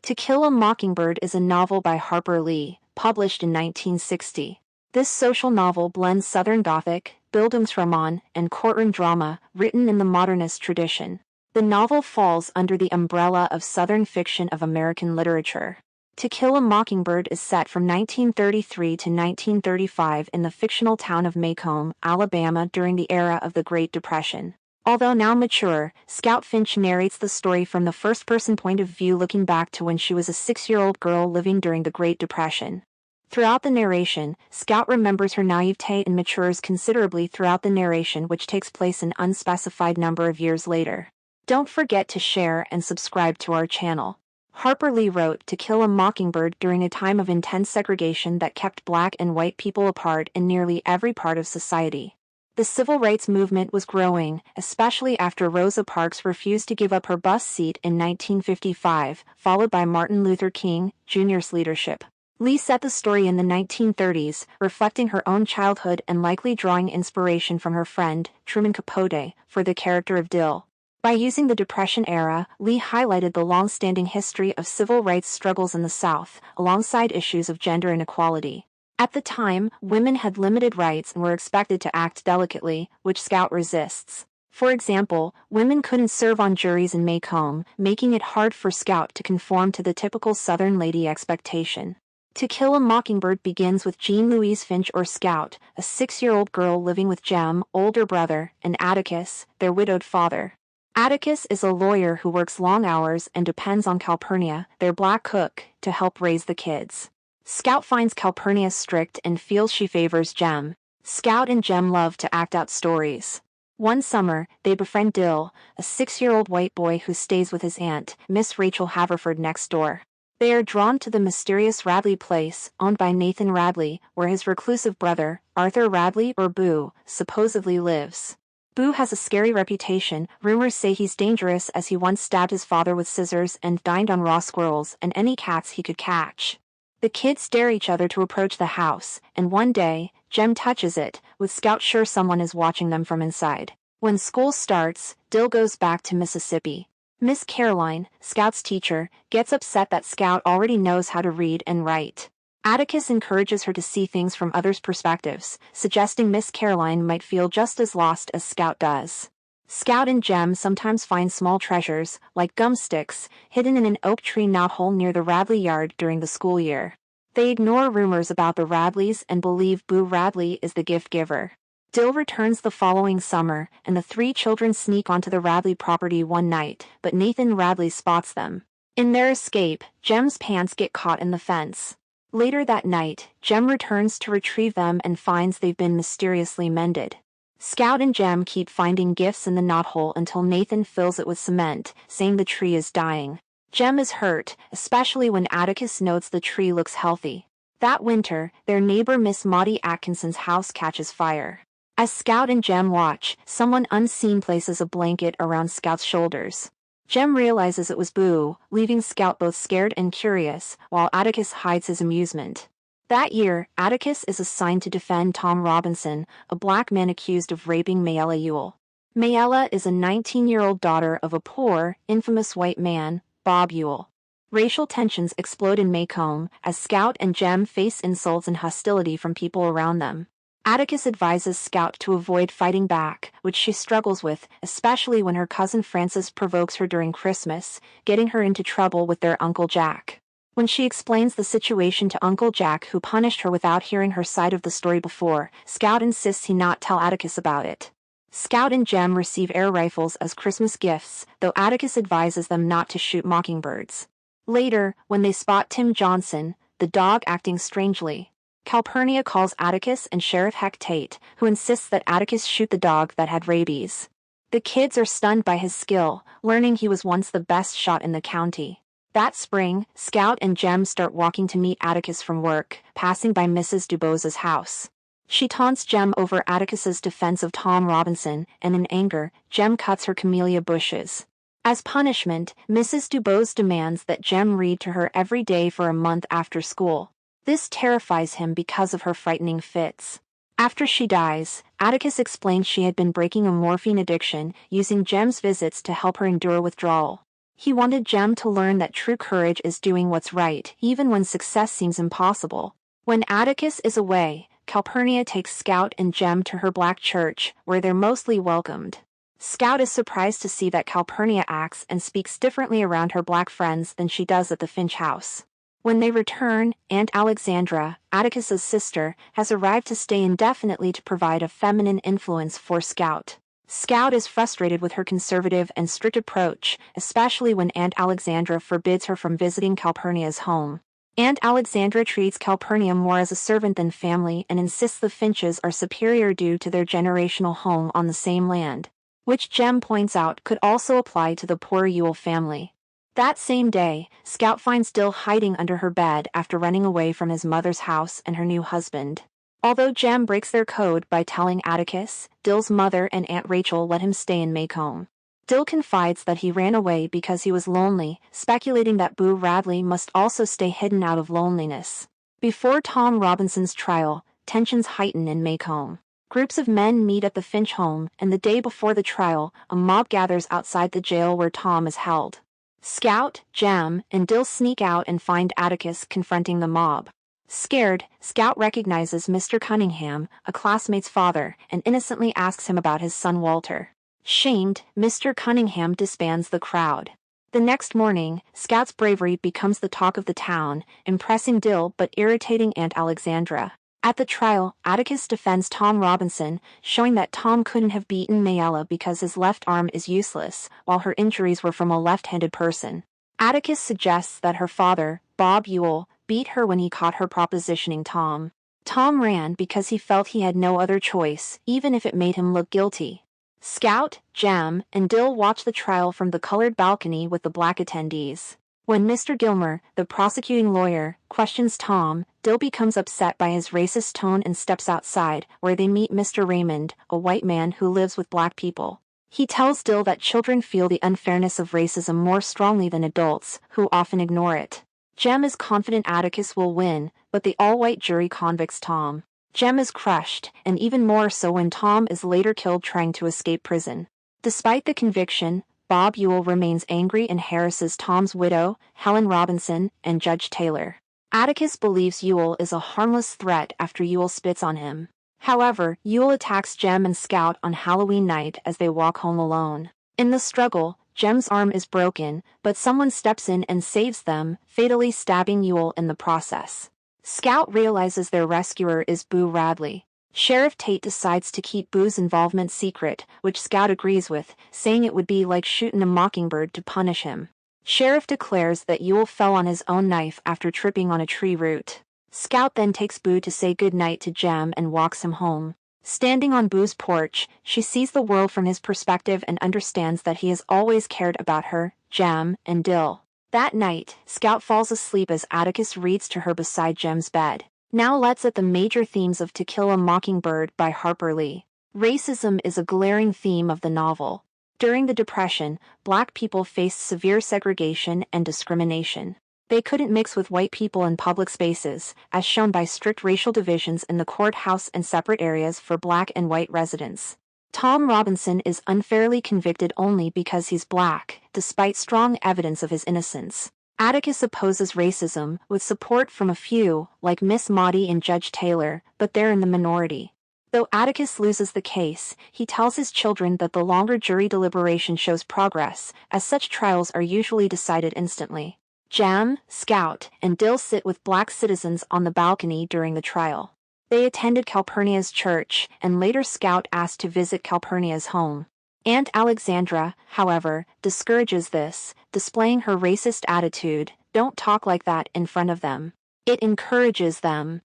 To Kill a Mockingbird is a novel by Harper Lee, published in 1960. This social novel blends Southern Gothic, Bildungsroman, and courtroom drama, written in the modernist tradition. The novel falls under the umbrella of Southern fiction of American literature. To Kill a Mockingbird is set from 1933 to 1935 in the fictional town of Macomb, Alabama during the era of the Great Depression. Although now mature, Scout Finch narrates the story from the first-person point of view, looking back to when she was a 6-year-old girl living during the Great Depression. Throughout the narration, Scout remembers her naivete and matures considerably throughout the narration, which takes place an unspecified number of years later. Don't forget to share and subscribe to our channel. Harper Lee wrote To Kill a Mockingbird during a time of intense segregation that kept black and white people apart in nearly every part of society. The civil rights movement was growing, especially after Rosa Parks refused to give up her bus seat in 1955, followed by Martin Luther King, Jr.'s leadership. Lee set the story in the 1930s, reflecting her own childhood and likely drawing inspiration from her friend, Truman Capote, for the character of Dill. By using the Depression era, Lee highlighted the long-standing history of civil rights struggles in the South, alongside issues of gender inequality. At the time, women had limited rights and were expected to act delicately, which Scout resists. For example, women couldn't serve on juries in Macomb, making it hard for Scout to conform to the typical Southern lady expectation. To Kill a Mockingbird begins with Jean Louise Finch, or Scout, a 6-year-old girl living with Jem, older brother, and Atticus, their widowed father. Atticus is a lawyer who works long hours and depends on Calpurnia, their black cook, to help raise the kids. Scout finds Calpurnia strict and feels she favors Jem. Scout and Jem love to act out stories. One summer, they befriend Dill, a 6-year-old white boy who stays with his aunt, Miss Rachel Haverford, next door. They are drawn to the mysterious Radley place, owned by Nathan Radley, where his reclusive brother, Arthur Radley, or Boo, supposedly lives. Boo has a scary reputation. Rumors say he's dangerous, as he once stabbed his father with scissors and dined on raw squirrels and any cats he could catch. The kids dare each other to approach the house, and one day, Jem touches it, with Scout sure someone is watching them from inside. When school starts, Dill goes back to Mississippi. Miss Caroline, Scout's teacher, gets upset that Scout already knows how to read and write. Atticus encourages her to see things from others' perspectives, suggesting Miss Caroline might feel just as lost as Scout does. Scout and Jem sometimes find small treasures, like gum sticks, hidden in an oak tree knothole near the Radley yard during the school year. They ignore rumors about the Radleys and believe Boo Radley is the gift giver. Dill returns the following summer, and the 3 children sneak onto the Radley property one night, but Nathan Radley spots them. In their escape, Jem's pants get caught in the fence. Later that night, Jem returns to retrieve them and finds they've been mysteriously mended. Scout and Jem keep finding gifts in the knothole until Nathan fills it with cement, saying the tree is dying. Jem is hurt, especially when Atticus notes the tree looks healthy. That winter, their neighbor Miss Maudie Atkinson's house catches fire. As Scout and Jem watch, someone unseen places a blanket around Scout's shoulders. Jem realizes it was Boo, leaving Scout both scared and curious, while Atticus hides his amusement. That year, Atticus is assigned to defend Tom Robinson, a black man accused of raping Mayella Ewell. Mayella is a 19-year-old daughter of a poor, infamous white man, Bob Ewell. Racial tensions explode in Macomb as Scout and Jem face insults and hostility from people around them. Atticus advises Scout to avoid fighting back, which she struggles with, especially when her cousin Frances provokes her during Christmas, getting her into trouble with their Uncle Jack. When she explains the situation to Uncle Jack, who punished her without hearing her side of the story before, Scout insists he not tell Atticus about it. Scout and Jem receive air rifles as Christmas gifts, though Atticus advises them not to shoot mockingbirds. Later, when they spot Tim Johnson, the dog acting strangely, Calpurnia calls Atticus and Sheriff Heck Tate, who insists that Atticus shoot the dog that had rabies. The kids are stunned by his skill, learning he was once the best shot in the county. That spring, Scout and Jem start walking to meet Atticus from work, passing by Mrs. Dubos's house. She taunts Jem over Atticus's defense of Tom Robinson, and in anger, Jem cuts her camellia bushes. As punishment, Mrs. Dubose demands that Jem read to her every day for a month after school. This terrifies him because of her frightening fits. After she dies, Atticus explains she had been breaking a morphine addiction, using Jem's visits to help her endure withdrawal. He wanted Jem to learn that true courage is doing what's right, even when success seems impossible. When Atticus is away, Calpurnia takes Scout and Jem to her black church, where they're mostly welcomed. Scout is surprised to see that Calpurnia acts and speaks differently around her black friends than she does at the Finch house. When they return, Aunt Alexandra, Atticus's sister, has arrived to stay indefinitely to provide a feminine influence for Scout. Scout is frustrated with her conservative and strict approach, especially when Aunt Alexandra forbids her from visiting Calpurnia's home. Aunt Alexandra treats Calpurnia more as a servant than family and insists the Finches are superior due to their generational home on the same land, which Jem points out could also apply to the poor Yule family. That same day, Scout finds Dill hiding under her bed after running away from his mother's house and her new husband. Although Jem breaks their code by telling Atticus, Dill's mother and Aunt Rachel let him stay in Maycomb. Dill confides that he ran away because he was lonely, speculating that Boo Radley must also stay hidden out of loneliness. Before Tom Robinson's trial, tensions heighten in Maycomb. Groups of men meet at the Finch home, and the day before the trial, a mob gathers outside the jail where Tom is held. Scout, Jem, and Dill sneak out and find Atticus confronting the mob. Scared, Scout recognizes Mr. Cunningham, a classmate's father, and innocently asks him about his son Walter. Shamed, Mr. Cunningham disbands the crowd. The next morning, Scout's bravery becomes the talk of the town, impressing Dill but irritating Aunt Alexandra. At the trial, Atticus defends Tom Robinson, showing that Tom couldn't have beaten Mayella because his left arm is useless, while her injuries were from a left-handed person. Atticus suggests that her father, Bob Ewell, beat her when he caught her propositioning Tom. Tom ran because he felt he had no other choice, even if it made him look guilty. Scout, Jem, and Dill watch the trial from the colored balcony with the black attendees. When Mr. Gilmer, the prosecuting lawyer, questions Tom, Dill becomes upset by his racist tone and steps outside, where they meet Mr. Raymond, a white man who lives with black people. He tells Dill that children feel the unfairness of racism more strongly than adults, who often ignore it. Jem is confident Atticus will win, but the all-white jury convicts Tom. Jem is crushed, and even more so when Tom is later killed trying to escape prison. Despite the conviction, Bob Ewell remains angry and harasses Tom's widow, Helen Robinson, and Judge Taylor. Atticus believes Ewell is a harmless threat after Ewell spits on him. However, Ewell attacks Jem and Scout on Halloween night as they walk home alone. In the struggle, Jem's arm is broken, but someone steps in and saves them, fatally stabbing Ewell in the process. Scout realizes their rescuer is Boo Radley. Sheriff Tate decides to keep Boo's involvement secret, which Scout agrees with, saying it would be like shooting a mockingbird to punish him. Sheriff declares that Ewell fell on his own knife after tripping on a tree root. Scout then takes Boo to say goodnight to Jem and walks him home. Standing on Boo's porch, she sees the world from his perspective and understands that he has always cared about her, Jem, and Dill. That night, Scout falls asleep as Atticus reads to her beside Jem's bed. Now let's at the major themes of To Kill a Mockingbird by Harper Lee. Racism is a glaring theme of the novel. During the Depression, black people faced severe segregation and discrimination. They couldn't mix with white people in public spaces, as shown by strict racial divisions in the courthouse and separate areas for black and white residents. Tom Robinson is unfairly convicted only because he's black, despite strong evidence of his innocence. Atticus opposes racism, with support from a few, like Miss Maudie and Judge Taylor, but they're in the minority. Though Atticus loses the case, he tells his children that the longer jury deliberation shows progress, as such trials are usually decided instantly. Jem, Scout, and Dill sit with black citizens on the balcony during the trial. They attended Calpurnia's church, and later Scout asked to visit Calpurnia's home. Aunt Alexandra, however, discourages this, displaying her racist attitude, "Don't talk like that in front of them." It encourages them.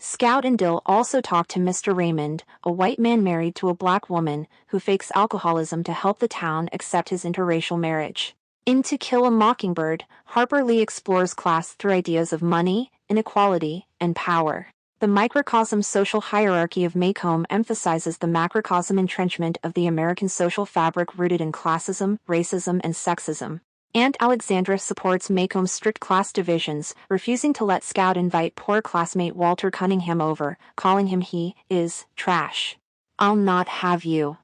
Scout and Dill also talk to Mr. Raymond, a white man married to a black woman, who fakes alcoholism to help the town accept his interracial marriage. In To Kill a Mockingbird, Harper Lee explores class through ideas of money, inequality, and power. The microcosm social hierarchy of Maycomb emphasizes the macrocosm entrenchment of the American social fabric rooted in classism, racism, and sexism. Aunt Alexandra supports Maycomb's strict class divisions, refusing to let Scout invite poor classmate Walter Cunningham over, calling him "he is trash. I'll not have you."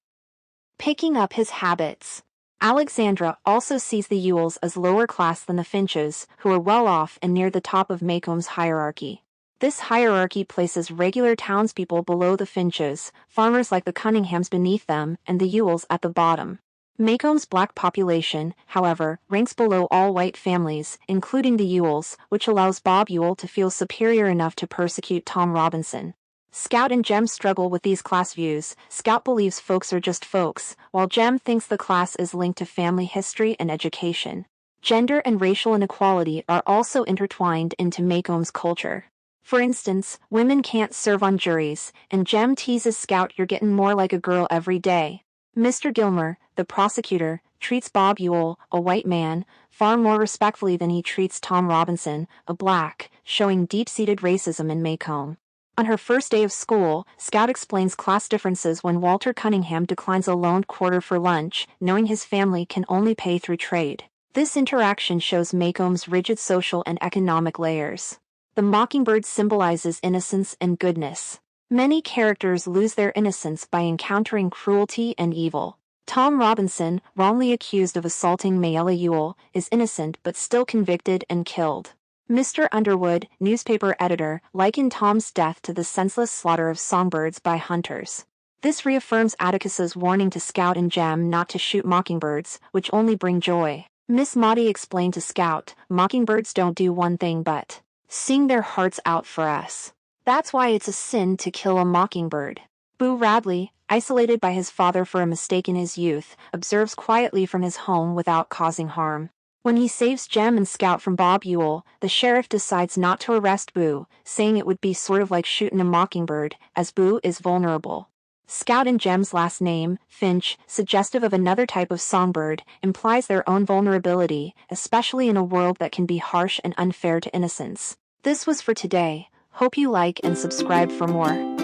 Picking up his habits. Alexandra also sees the Yules as lower class than the Finches, who are well off and near the top of Macomb's hierarchy. This hierarchy places regular townspeople below the Finches, farmers like the Cunninghams beneath them, and the Yules at the bottom. Macomb's black population, however, ranks below all white families, including the Yules, which allows Bob Ewell to feel superior enough to persecute Tom Robinson. Scout and Jem struggle with these class views. Scout believes folks are just folks, while Jem thinks the class is linked to family history and education. Gender and racial inequality are also intertwined into Macomb's culture. For instance, women can't serve on juries, and Jem teases Scout, "You're getting more like a girl every day." Mr. Gilmer, the prosecutor, treats Bob Ewell, a white man, far more respectfully than he treats Tom Robinson, a black, showing deep-seated racism in Macomb. On her first day of school, Scout explains class differences when Walter Cunningham declines a loaned quarter for lunch, knowing his family can only pay through trade. This interaction shows Macomb's rigid social and economic layers. The Mockingbird symbolizes innocence and goodness. Many characters lose their innocence by encountering cruelty and evil. Tom Robinson, wrongly accused of assaulting Mayella Ewell, is innocent but still convicted and killed. Mr. Underwood, newspaper editor, likened Tom's death to the senseless slaughter of songbirds by hunters. This reaffirms Atticus's warning to Scout and Jem not to shoot mockingbirds, which only bring joy. Miss Maudie explained to Scout, "Mockingbirds don't do one thing but sing their hearts out for us. That's why it's a sin to kill a mockingbird." Boo Radley, isolated by his father for a mistake in his youth, observes quietly from his home without causing harm. When he saves Jem and Scout from Bob Ewell, the sheriff decides not to arrest Boo, saying it would be sort of like shooting a mockingbird, as Boo is vulnerable. Scout and Jem's last name, Finch, suggestive of another type of songbird, implies their own vulnerability, especially in a world that can be harsh and unfair to innocence. This was for today. Hope you like and subscribe for more.